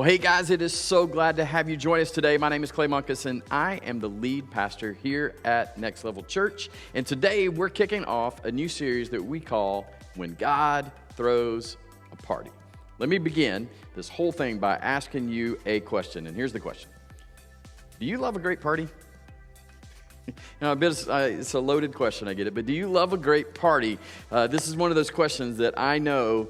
Well, hey guys, it is so glad to have you join us today. My name is Clay Munkus, and I am the lead pastor here at Next Level Church. And today we're kicking off a new series that we call When God Throws a Party. Let me begin this whole thing by asking you a question. And here's the question. Do you love a great party? It's a loaded question, I get it, but do you love a great party? This is one of those questions that I know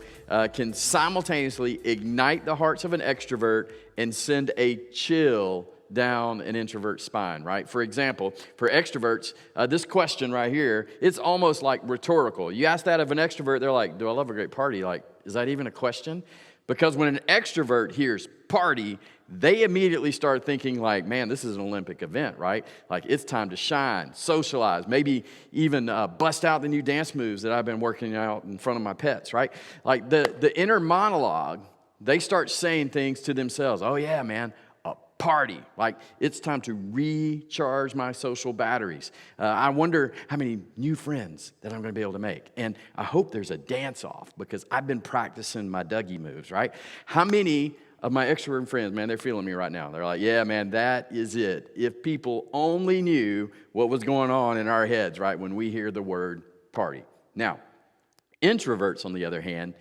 can simultaneously ignite the hearts of an extrovert and send a chill down an introvert's spine, right? For example, for extroverts, this question right here, it's almost like rhetorical. You ask that of an extrovert, they're like, do I love a great party? Like, is that even a question? Because when an extrovert hears party, they immediately start thinking like, man, this is an Olympic event, right? Like, it's time to shine, socialize, maybe even bust out the new dance moves that I've been working out in front of my pets, right? Like the inner monologue, they start saying things to themselves. Oh yeah, man, a party. Like, it's time to recharge my social batteries. I wonder how many new friends that I'm going to be able to make. And I hope there's a dance-off because I've been practicing my Dougie moves, right? How many of my extrovert friends, man, they're feeling me right now. They're like, yeah, man, that is it. If people only knew what was going on in our heads, right, when we hear the word party. Now, introverts, on the other hand,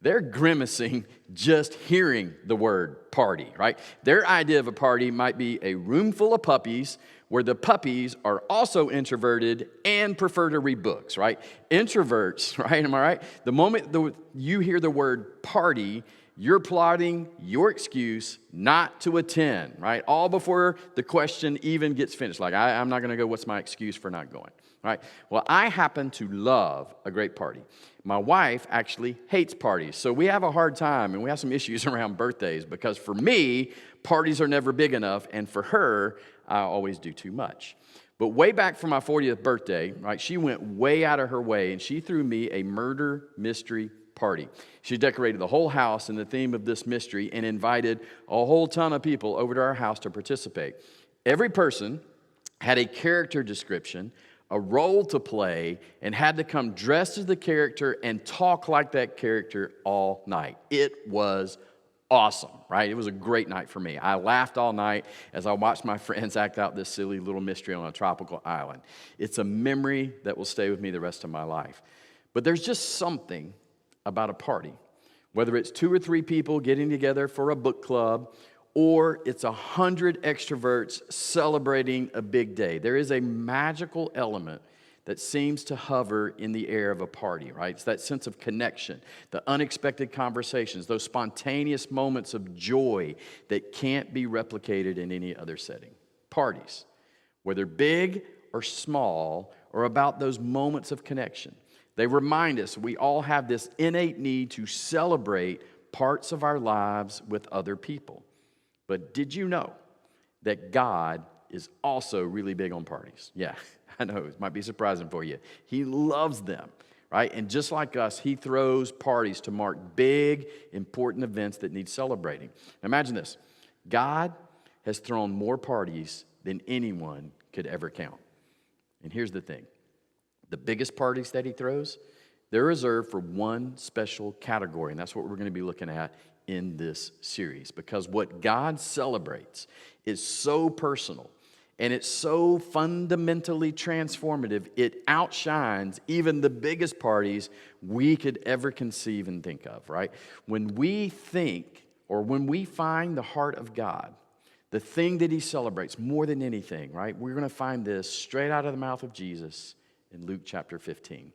they're grimacing just hearing the word party, right? Their idea of a party might be a room full of puppies where the puppies are also introverted and prefer to read books, right? Introverts, right, am I right? The moment you hear the word party, you're plotting your excuse not to attend, right? All before the question even gets finished. Like, I'm not going to go, what's my excuse for not going, right? Well, I happen to love a great party. My wife actually hates parties, so we have a hard time, and we have some issues around birthdays, because for me, parties are never big enough, and for her, I always do too much. But way back for my 40th birthday, right, she went way out of her way, and she threw me a murder mystery party. She decorated the whole house in the theme of this mystery and invited a whole ton of people over to our house to participate. Every person had a character description, a role to play, and had to come dressed as the character and talk like that character all night. It was awesome, right? It was a great night for me. I laughed all night as I watched my friends act out this silly little mystery on a tropical island. It's a memory that will stay with me the rest of my life. But there's just something about a party, whether it's 2 or 3 people getting together for a book club, or it's 100 extroverts celebrating a big day. There is a magical element that seems to hover in the air of a party, right? It's that sense of connection, the unexpected conversations, those spontaneous moments of joy that can't be replicated in any other setting. Parties, whether big or small, are about those moments of connection. They remind us we all have this innate need to celebrate parts of our lives with other people. But did you know that God is also really big on parties? Yeah, I know, it might be surprising for you. He loves them, right? And just like us, he throws parties to mark big, important events that need celebrating. Now imagine this. God has thrown more parties than anyone could ever count. And here's the thing. The biggest parties that he throws, they're reserved for one special category, and that's what we're going to be looking at in this series. Because what God celebrates is so personal, and it's so fundamentally transformative, it outshines even the biggest parties we could ever conceive and think of, right? When we think, or when we find the heart of God, the thing that he celebrates more than anything, right? We're going to find this straight out of the mouth of Jesus in Luke chapter 15.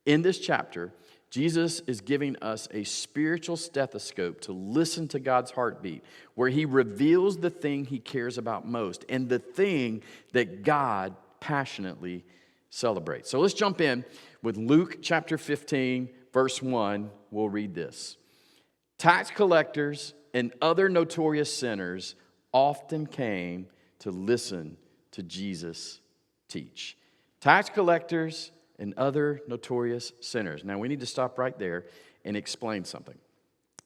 In this chapter, Jesus is giving us a spiritual stethoscope to listen to God's heartbeat, where he reveals the thing he cares about most and the thing that God passionately celebrates. So let's jump in with Luke chapter 15, verse 1. We'll read this. Tax collectors and other notorious sinners often came to listen to Jesus teach. Tax collectors and other notorious sinners. Now, we need to stop right there and explain something.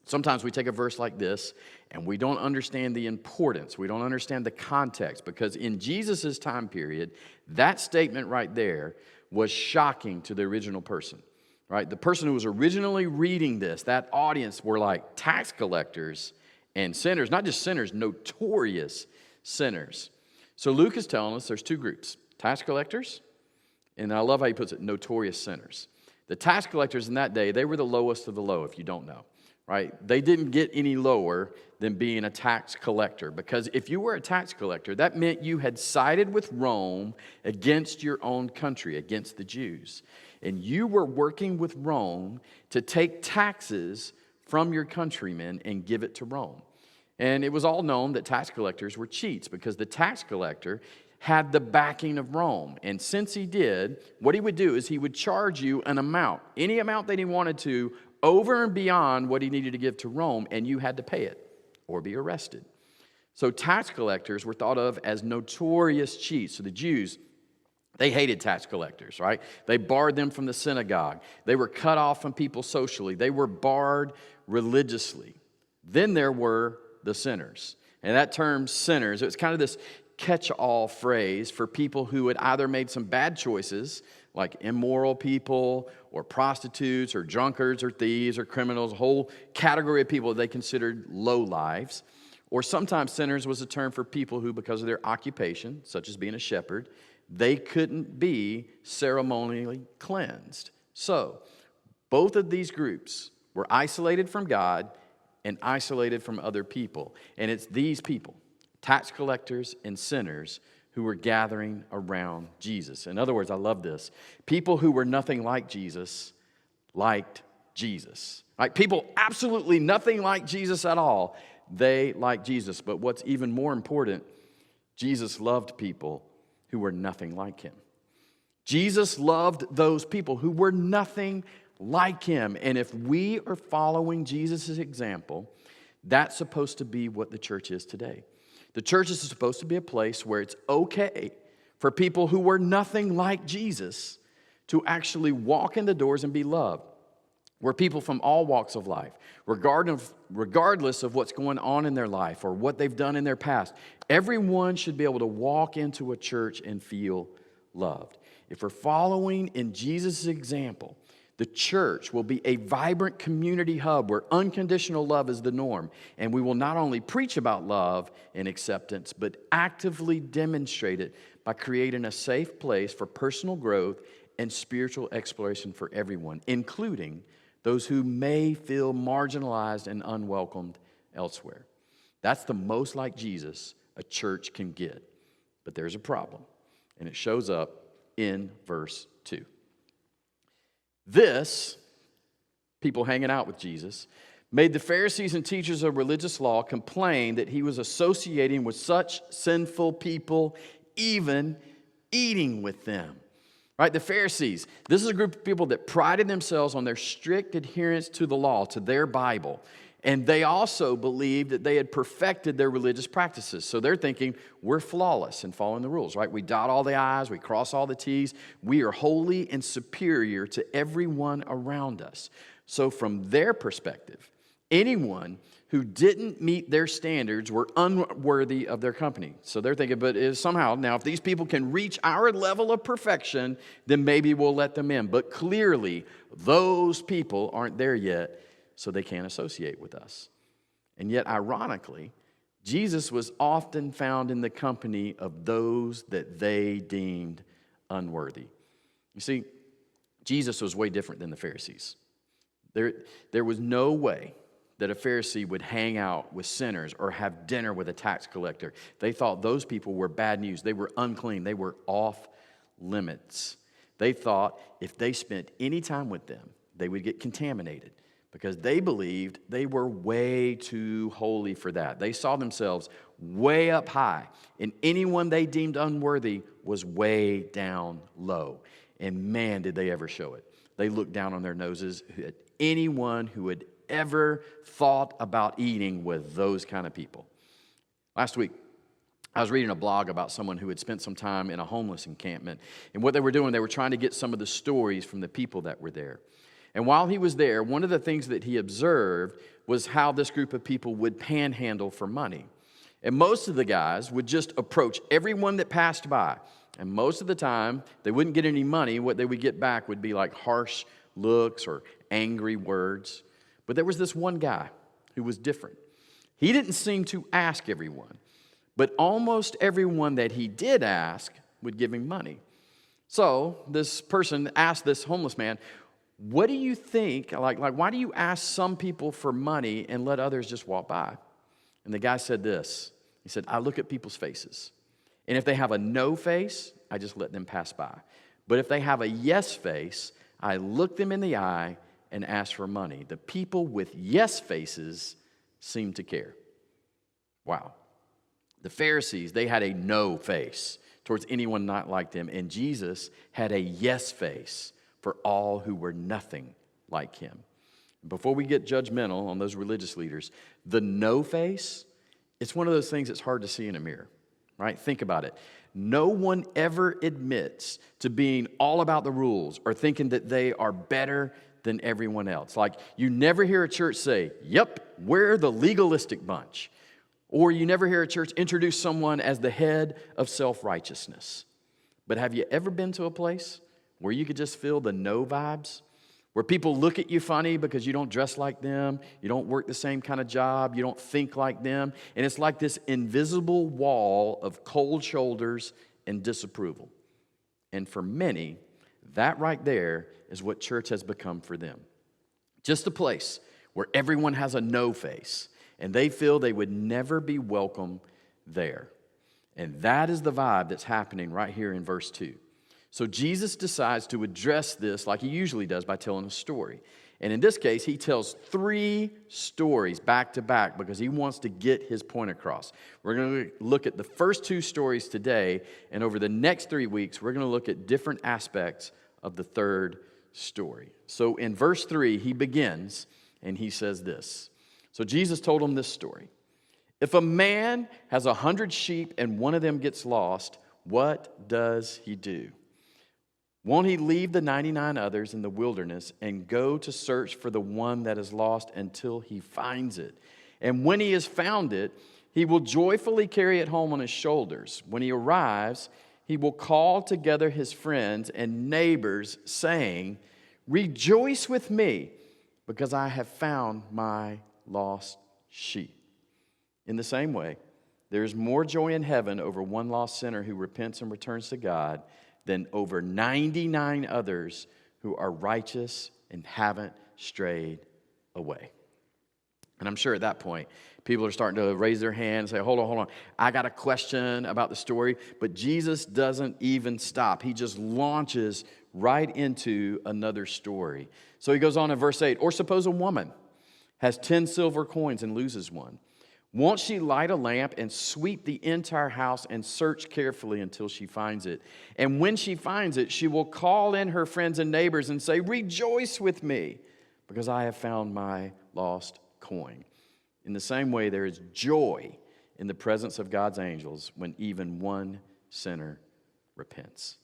Sometimes we take a verse like this and we don't understand the importance. We don't understand the context, because in Jesus' time period, that statement right there was shocking to the original person, right? The person who was originally reading this, that audience, were like, tax collectors and sinners, not just sinners, notorious sinners. So Luke is telling us there's two groups, tax collectors, and I love how he puts it, notorious sinners. The tax collectors in that day, they were the lowest of the low, if you don't know, right? They didn't get any lower than being a tax collector, because if you were a tax collector, that meant you had sided with Rome against your own country, against the Jews. And you were working with Rome to take taxes from your countrymen and give it to Rome. And it was all known that tax collectors were cheats, because the tax collector had the backing of Rome. And since he did, what he would do is he would charge you an amount, any amount that he wanted to, over and beyond what he needed to give to Rome, and you had to pay it or be arrested. So tax collectors were thought of as notorious cheats. So the Jews, they hated tax collectors, right? They barred them from the synagogue. They were cut off from people socially. They were barred religiously. Then there were the sinners. And that term sinners, it was kind of this catch-all phrase for people who had either made some bad choices, like immoral people or prostitutes or drunkards or thieves or criminals, a whole category of people they considered low lives. Or sometimes sinners was a term for people who, because of their occupation, such as being a shepherd, they couldn't be ceremonially cleansed. So, both of these groups were isolated from God and isolated from other people. And it's these people, tax collectors and sinners, who were gathering around Jesus. In other words, I love this. People who were nothing like Jesus liked Jesus. Right? People absolutely nothing like Jesus at all, they liked Jesus. But what's even more important, Jesus loved people who were nothing like him. Jesus loved those people who were nothing like him. And if we are following Jesus' example, that's supposed to be what the church is today. The church is supposed to be a place where it's okay for people who were nothing like Jesus to actually walk in the doors and be loved. Where people from all walks of life, regardless of what's going on in their life or what they've done in their past, everyone should be able to walk into a church and feel loved. If we're following in Jesus' example, the church will be a vibrant community hub where unconditional love is the norm. And we will not only preach about love and acceptance, but actively demonstrate it by creating a safe place for personal growth and spiritual exploration for everyone, including those who may feel marginalized and unwelcomed elsewhere. That's the most like Jesus a church can get. But there's a problem, and it shows up in verse 2. This, people hanging out with Jesus, made the Pharisees and teachers of religious law complain that he was associating with such sinful people, even eating with them. Right? The Pharisees, this is a group of people that prided themselves on their strict adherence to the law, to their Bible. And they also believed that they had perfected their religious practices. So they're thinking, we're flawless in following the rules, right? We dot all the I's, we cross all the T's. We are holy and superior to everyone around us. So from their perspective, anyone who didn't meet their standards were unworthy of their company. So they're thinking, but somehow, now if these people can reach our level of perfection, then maybe we'll let them in. But clearly, those people aren't there yet, so they can't associate with us. And yet, ironically, Jesus was often found in the company of those that they deemed unworthy. You see, Jesus was way different than the Pharisees. There was no way that a Pharisee would hang out with sinners or have dinner with a tax collector. They thought those people were bad news. They were unclean. They were off limits. They thought if they spent any time with them, they would get contaminated because they believed they were way too holy for that. They saw themselves way up high, and anyone they deemed unworthy was way down low. And man, did they ever show it. They looked down on their noses at anyone who had ever thought about eating with those kind of people. Last week, I was reading a blog about someone who had spent some time in a homeless encampment. And what they were doing, they were trying to get some of the stories from the people that were there. And while he was there, one of the things that he observed was how this group of people would panhandle for money. And most of the guys would just approach everyone that passed by. And most of the time, they wouldn't get any money. What they would get back would be like harsh looks or angry words. But there was this one guy who was different. He didn't seem to ask everyone, but almost everyone that he did ask would give him money. So this person asked this homeless man, what do you think, like why do you ask some people for money and let others just walk by? And the guy said this. He said, I look at people's faces. And if they have a no face, I just let them pass by. But if they have a yes face, I look them in the eye and ask for money. The people with yes faces seem to care. Wow. The Pharisees, they had a no face towards anyone not like them. And Jesus had a yes face for all who were nothing like him. Before we get judgmental on those religious leaders, the no face, it's one of those things that's hard to see in a mirror, right? Think about it. No one ever admits to being all about the rules or thinking that they are better than everyone else. Like, you never hear a church say, yep, we're the legalistic bunch. Or you never hear a church introduce someone as the head of self-righteousness. But have you ever been to a place where you could just feel the no vibes? Where people look at you funny because you don't dress like them, you don't work the same kind of job, you don't think like them, and it's like this invisible wall of cold shoulders and disapproval. And for many, that right there is what church has become for them. Just a place where everyone has a no face, and they feel they would never be welcome there. And that is the vibe that's happening right here in verse 2. So Jesus decides to address this like he usually does by telling a story. And in this case, he tells 3 stories back to back because he wants to get his point across. We're going to look at the first 2 stories today, and over the next 3 weeks, we're going to look at different aspects of the third story. So in verse 3, he begins, and he says this. So Jesus told him this story. If a man has 100 sheep and one of them gets lost, what does he do? Won't he leave the 99 others in the wilderness and go to search for the one that is lost until he finds it? And when he has found it, he will joyfully carry it home on his shoulders. When he arrives, he will call together his friends and neighbors, saying, rejoice with me, because I have found my lost sheep. In the same way, there is more joy in heaven over one lost sinner who repents and returns to God than over 99 others who are righteous and haven't strayed away. And I'm sure at that point, people are starting to raise their hand and say, hold on. I got a question about the story. But Jesus doesn't even stop. He just launches right into another story. So he goes on in verse 8, or suppose a woman has 10 silver coins and loses one. Won't she light a lamp and sweep the entire house and search carefully until she finds it? And when she finds it, she will call in her friends and neighbors and say, rejoice with me, because I have found my lost coin. In the same way, there is joy in the presence of God's angels when even one sinner repents.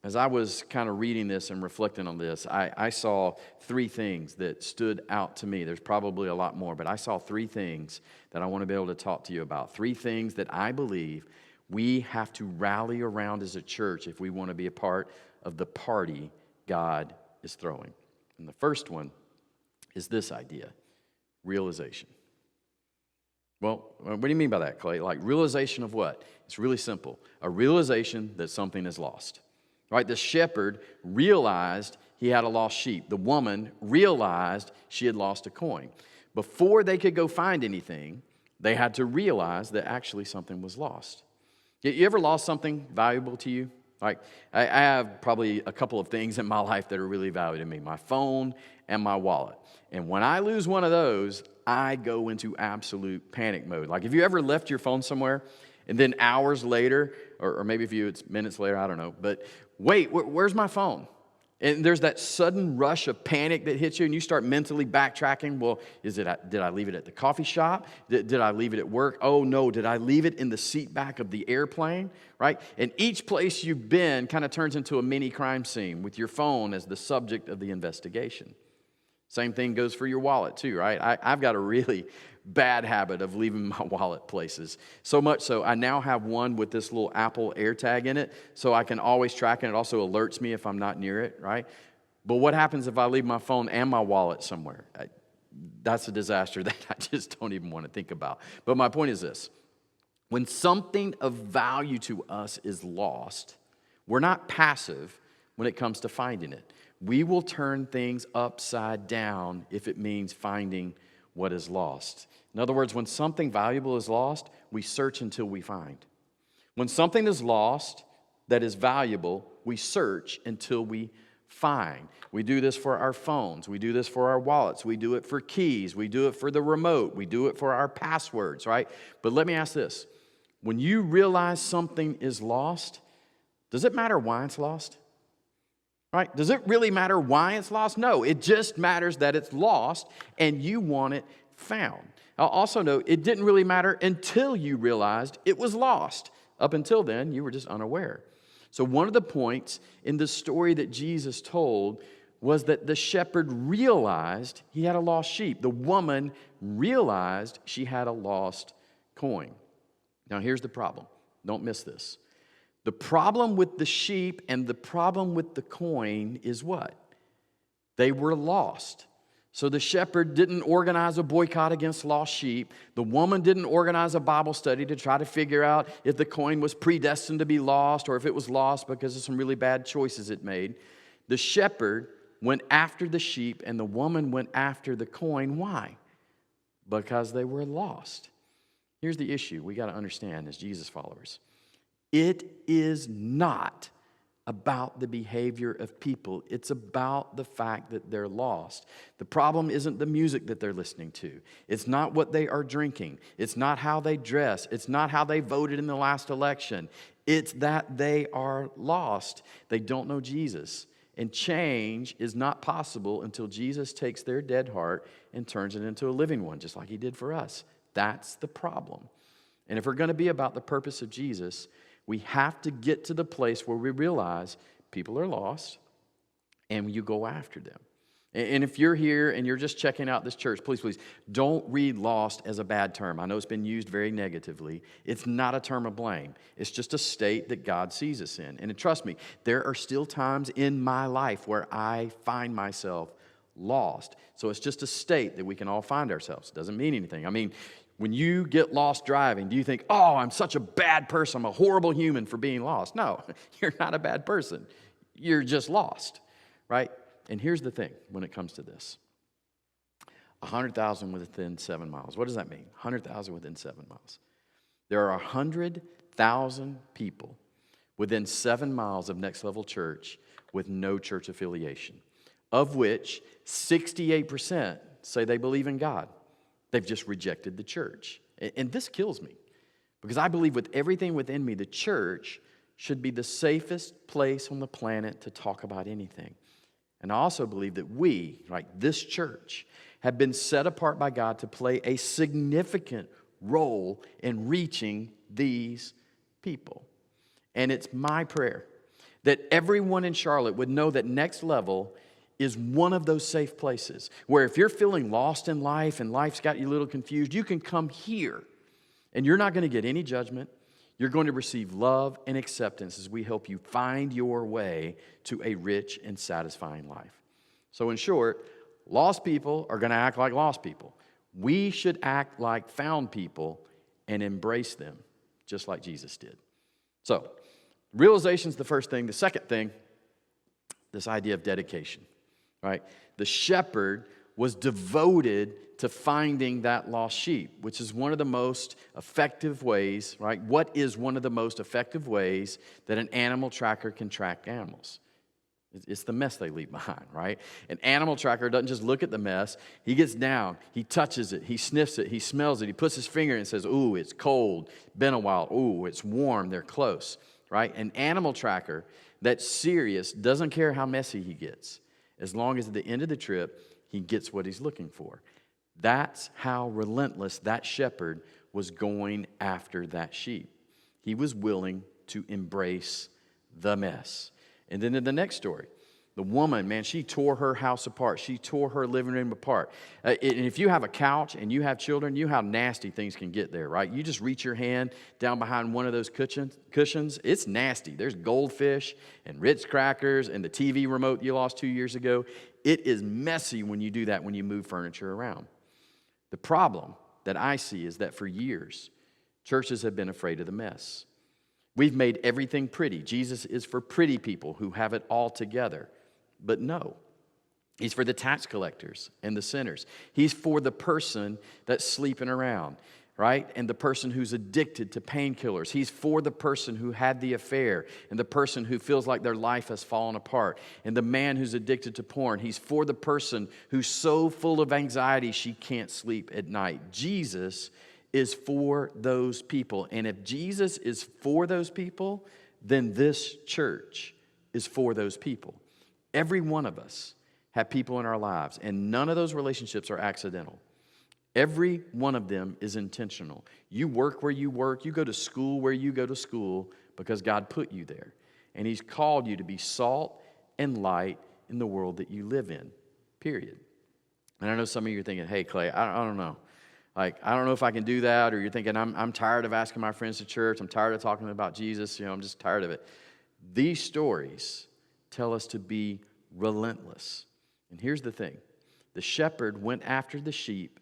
As I was kind of reading this and reflecting on this, I saw 3 things that stood out to me. There's probably a lot more, but I saw 3 things that I want to be able to talk to you about. 3 things that I believe we have to rally around as a church if we want to be a part of the party God is throwing. And the first one is this idea, realization. Well, what do you mean by that, Clay? Like realization of what? It's really simple. A realization that something is lost. Right, the shepherd realized he had a lost sheep. The woman realized she had lost a coin. Before they could go find anything, they had to realize that actually something was lost. You ever lost something valuable to you? Like, I have probably a couple of things in my life that are really valuable to me, my phone and my wallet. And when I lose one of those, I go into absolute panic mode. Like, have you ever left your phone somewhere and then hours later, or maybe it's minutes later, I don't know, but wait, where's my phone? And there's that sudden rush of panic that hits you, and you start mentally backtracking. Well, did I leave it at the coffee shop? Did I leave it at work? Oh, no, did I leave it in the seat back of the airplane? Right? And each place you've been kind of turns into a mini crime scene with your phone as the subject of the investigation. Same thing goes for your wallet too, right? I've got a really bad habit of leaving my wallet places. So much so, I now have one with this little Apple AirTag in it, so I can always track it. It also alerts me if I'm not near it, right? But what happens if I leave my phone and my wallet somewhere? that's a disaster that I just don't even want to think about. But my point is this. When something of value to us is lost, we're not passive when it comes to finding it. We will turn things upside down if it means finding what is lost. In other words, when something valuable is lost, we search until we find. When something is lost that is valuable, we search until we find. We do this for our phones. We do this for our wallets. We do it for keys. We do it for the remote. We do it for our passwords, right? But let me ask this. When you realize something is lost, does it matter why it's lost? Right? Does it really matter why it's lost? No, it just matters that it's lost and you want it found. I'll also note it didn't really matter until you realized it was lost. Up until then, you were just unaware. So one of the points in the story that Jesus told was that the shepherd realized he had a lost sheep. The woman realized she had a lost coin. Now here's the problem. Don't miss this. The problem with the sheep and the problem with the coin is what? They were lost. So the shepherd didn't organize a boycott against lost sheep. The woman didn't organize a Bible study to try to figure out if the coin was predestined to be lost or if it was lost because of some really bad choices it made. The shepherd went after the sheep and the woman went after the coin. Why? Because they were lost. Here's the issue we got to understand as Jesus followers. It is not about the behavior of people. It's about the fact that they're lost. The problem isn't the music that they're listening to. It's not what they are drinking. It's not how they dress. It's not how they voted in the last election. It's that they are lost. They don't know Jesus. And change is not possible until Jesus takes their dead heart and turns it into a living one, just like he did for us. That's the problem. And if we're going to be about the purpose of Jesus, we have to get to the place where we realize people are lost and you go after them. And if you're here and you're just checking out this church, please, don't read lost as a bad term. I know it's been used very negatively. It's not a term of blame. It's just a state that God sees us in. And trust me, there are still times in my life where I find myself lost. So it's just a state that we can all find ourselves. It doesn't mean anything. I mean, when you get lost driving, do you think, oh, I'm such a bad person, I'm a horrible human for being lost? No, you're not a bad person. You're just lost, right? And here's the thing when it comes to this. 100,000 within 7 miles. What does that mean? 100,000 within 7 miles. There are 100,000 people within 7 miles of Next Level Church with no church affiliation, of which 68% say they believe in God. They've just rejected the church. And this kills me because I believe with everything within me, the church should be the safest place on the planet to talk about anything. And I also believe that we, like this church, have been set apart by God to play a significant role in reaching these people. And it's my prayer that everyone in Charlotte would know that Next Level is one of those safe places where if you're feeling lost in life and life's got you a little confused, you can come here and you're not going to get any judgment. You're going to receive love and acceptance as we help you find your way to a rich and satisfying life. So in short, lost people are going to act like lost people. We should act like found people and embrace them just like Jesus did. So realization's the first thing. The second thing, this idea of dedication. Right? The shepherd was devoted to finding that lost sheep, which is one of the most effective ways, right? What is one of the most effective ways that an animal tracker can track animals? It's the mess they leave behind, right? An animal tracker doesn't just look at the mess. He gets down, he touches it, he sniffs it, he smells it, he puts his finger in and says, ooh, it's cold, been a while, ooh, it's warm, they're close, right? An animal tracker that's serious doesn't care how messy he gets. As long as at the end of the trip, he gets what he's looking for. That's how relentless that shepherd was going after that sheep. He was willing to embrace the mess. And then in the next story, The woman, man, she tore her house apart. She tore her living room apart. And if you have a couch and you have children, you know how nasty things can get there, right? You just reach your hand down behind one of those cushions. It's nasty. There's goldfish and Ritz crackers and the TV remote you lost 2 years ago. It is messy when you do that, when you move furniture around. The problem that I see is that for years, churches have been afraid of the mess. We've made everything pretty. Jesus is for pretty people who have it all together. But no, he's for the tax collectors and the sinners. He's for the person that's sleeping around, right? And the person who's addicted to painkillers. He's for the person who had the affair and the person who feels like their life has fallen apart. And the man who's addicted to porn. He's for the person who's so full of anxiety she can't sleep at night. Jesus is for those people. And if Jesus is for those people, then this church is for those people. Every one of us have people in our lives, and none of those relationships are accidental. Every one of them is intentional. You work where you work. You go to school where you go to school because God put you there. And he's called you to be salt and light in the world that you live in, period. And I know some of you are thinking, hey, Clay, I don't know. Like, I don't know if I can do that. Or you're thinking, I'm tired of asking my friends to church. I'm tired of talking about Jesus. I'm just tired of it. These stories tell us to be relentless. And here's the thing. The shepherd went after the sheep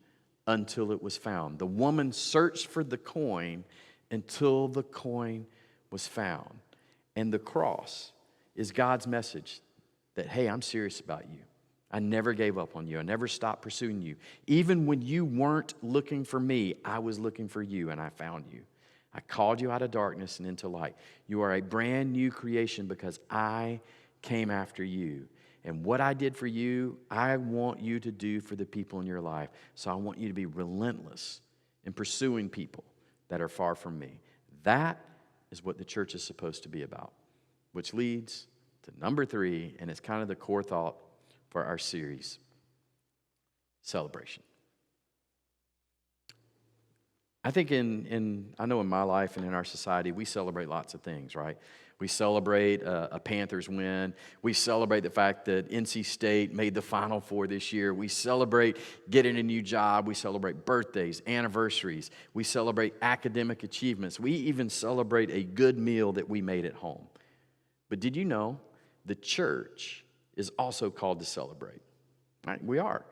until it was found. The woman searched for the coin until the coin was found. And the cross is God's message that, hey, I'm serious about you. I never gave up on you. I never stopped pursuing you. Even when you weren't looking for me, I was looking for you, and I found you. I called you out of darkness and into light. You are a brand new creation because I came after you. And what I did for you, I want you to do for the people in your life. So I want you to be relentless in pursuing people that are far from me. That is what the church is supposed to be about, which leads to number 3, and it's kind of the core thought for our series, celebration. I think I know in my life and in our society, we celebrate lots of things, right? We celebrate a Panthers win. We celebrate the fact that NC State made the Final Four this year. We celebrate getting a new job. We celebrate birthdays, anniversaries. We celebrate academic achievements. We even celebrate a good meal that we made at home. But did you know the church is also called to celebrate? Right? We are.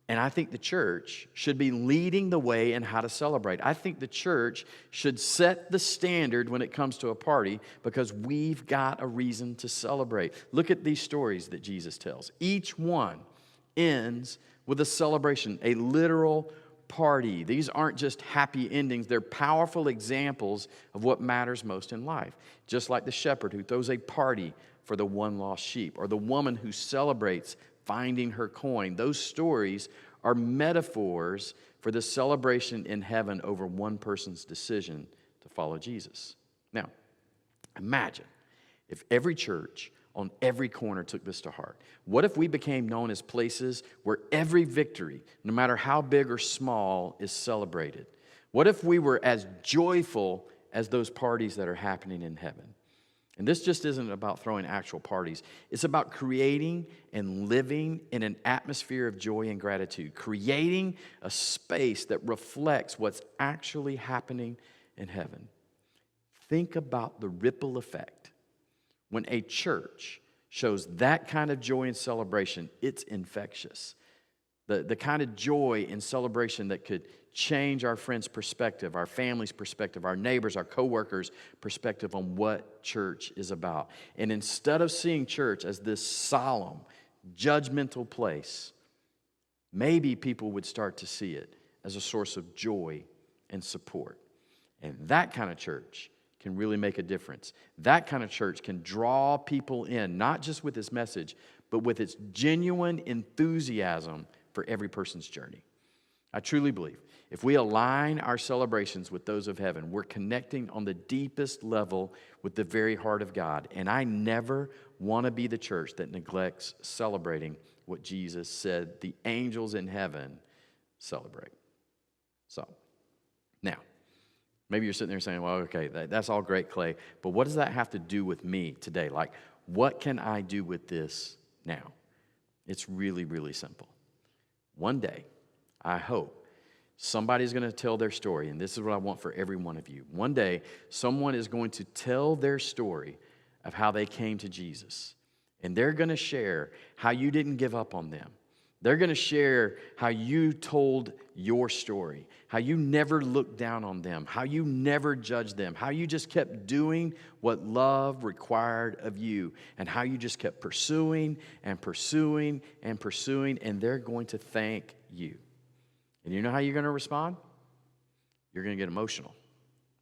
And I think the church should be leading the way in how to celebrate. I think the church should set the standard when it comes to a party because we've got a reason to celebrate. Look at these stories that Jesus tells. Each one ends with a celebration, a literal party. These aren't just happy endings. They're powerful examples of what matters most in life. Just like the shepherd who throws a party for the one lost sheep, or the woman who celebrates finding her coin. Those stories are metaphors for the celebration in heaven over one person's decision to follow Jesus. Now, imagine if every church on every corner took this to heart. What if we became known as places where every victory, no matter how big or small, is celebrated? What if we were as joyful as those parties that are happening in heaven? And this just isn't about throwing actual parties. It's about creating and living in an atmosphere of joy and gratitude, creating a space that reflects what's actually happening in heaven. Think about the ripple effect. When a church shows that kind of joy and celebration, it's infectious. The kind of joy and celebration that could change our friends' perspective, our family's perspective, our neighbors, our coworkers' perspective on what church is about. And instead of seeing church as this solemn, judgmental place, maybe people would start to see it as a source of joy and support. And that kind of church can really make a difference. That kind of church can draw people in, not just with its message, but with its genuine enthusiasm for every person's journey. I truly believe if we align our celebrations with those of heaven, we're connecting on the deepest level with the very heart of God. And I never want to be the church that neglects celebrating what Jesus said the angels in heaven celebrate. So, now, maybe you're sitting there saying, well, okay, that's all great, Clay, but what does that have to do with me today? Like, what can I do with this now. It's really, really simple. One day, I hope, somebody's going to tell their story, and this is what I want for every one of you. One day, someone is going to tell their story of how they came to Jesus, and they're going to share how you didn't give up on them. They're going to share how you told your story, how you never looked down on them, how you never judged them, how you just kept doing what love required of you, and how you just kept pursuing and pursuing and pursuing, and they're going to thank you. And you know how you're going to respond? You're going to get emotional,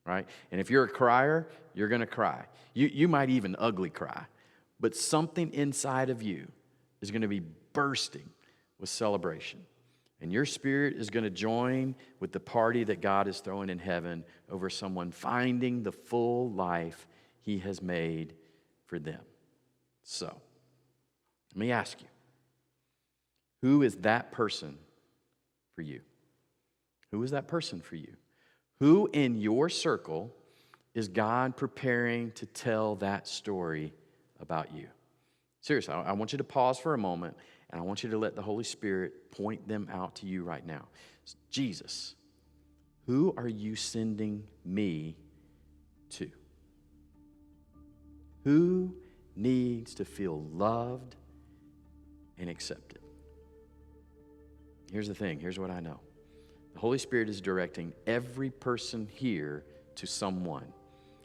right? And if you're a crier, you're going to cry. You might even ugly cry, but something inside of you is going to be bursting with celebration. And your spirit is going to join with the party that God is throwing in heaven over someone finding the full life He has made for them. So, let me ask you, who is that person for you? Who is that person for you? Who in your circle is God preparing to tell that story about you? Seriously, I want you to pause for a moment, and I want you to let the Holy Spirit point them out to you right now. Jesus, who are you sending me to? Who needs to feel loved and accepted? Here's the thing. Here's what I know. The Holy Spirit is directing every person here to someone.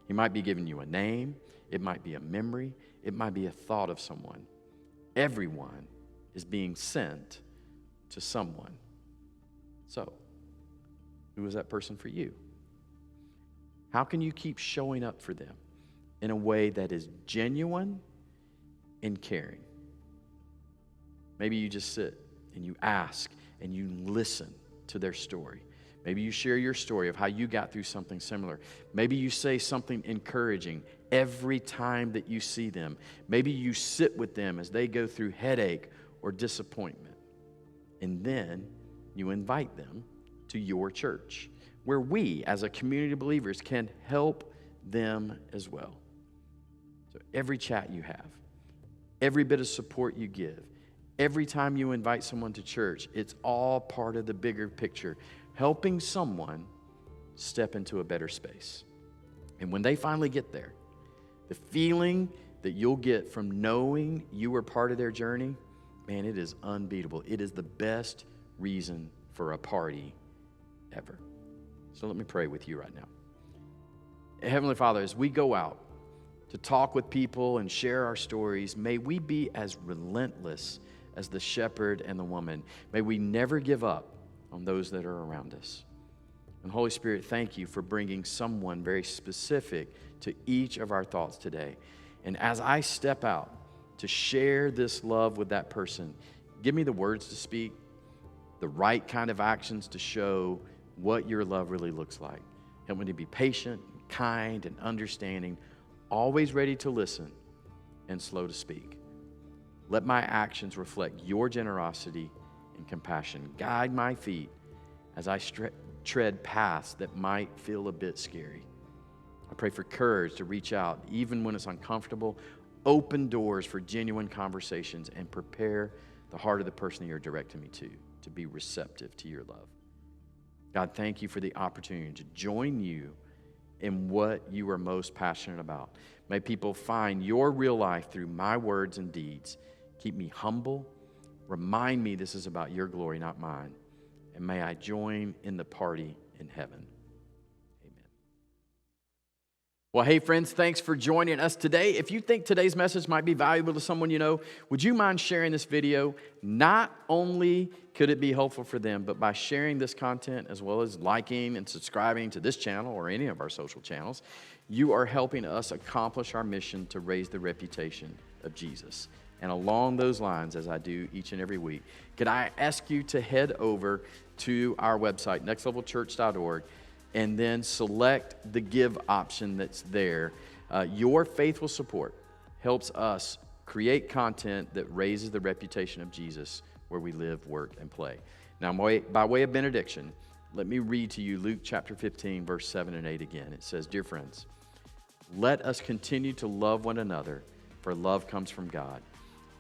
He might be giving you a name. It might be a memory. It might be a thought of someone. Everyone is being sent to someone. So, who is that person for you? How can you keep showing up for them in a way that is genuine and caring? Maybe you just sit and you ask and you listen to their story. Maybe you share your story of how you got through something similar. Maybe you say something encouraging every time that you see them. Maybe you sit with them as they go through headache or disappointment. And then you invite them to your church, where we, as a community of believers, can help them as well. So every chat you have, every bit of support you give, every time you invite someone to church, it's all part of the bigger picture, helping someone step into a better space. And when they finally get there, the feeling that you'll get from knowing you were part of their journey, man, it is unbeatable. It is the best reason for a party ever. So let me pray with you right now. Heavenly Father, as we go out to talk with people and share our stories, may we be as relentless as the shepherd and the woman. May we never give up on those that are around us. And Holy Spirit, thank you for bringing someone very specific to each of our thoughts today. And as I step out to share this love with that person, give me the words to speak, the right kind of actions to show what your love really looks like. Help me to be patient, kind, and understanding, always ready to listen and slow to speak. Let my actions reflect your generosity and compassion. Guide my feet as I tread paths that might feel a bit scary. I pray for courage to reach out even when it's uncomfortable. Open doors for genuine conversations and prepare the heart of the person you're directing me to be receptive to your love. God, thank you for the opportunity to join you in what you are most passionate about. May people find your real life through my words and deeds. Keep me humble. Remind me this is about your glory, not mine. And may I join in the party in heaven. Amen. Well, hey, friends, thanks for joining us today. If you think today's message might be valuable to someone you know, would you mind sharing this video? Not only could it be helpful for them, but by sharing this content as well as liking and subscribing to this channel or any of our social channels, you are helping us accomplish our mission to raise the reputation of Jesus. And along those lines, as I do each and every week, could I ask you to head over to our website, nextlevelchurch.org, and then select the give option that's there. Your faithful support helps us create content that raises the reputation of Jesus where we live, work, and play. Now, by way of benediction, let me read to you Luke chapter 15, verse 7 and 8 again. It says, "Dear friends, let us continue to love one another, for love comes from God.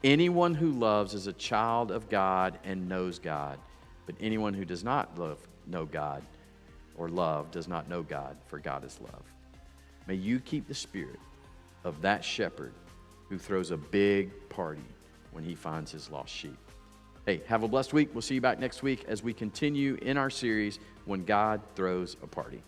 Anyone who loves is a child of God and knows God. But anyone who does not know God or love does not know God, for God is love. May you keep the spirit of that shepherd who throws a big party when he finds his lost sheep. Hey, have a blessed week. We'll see you back next week as we continue in our series, When God Throws a Party.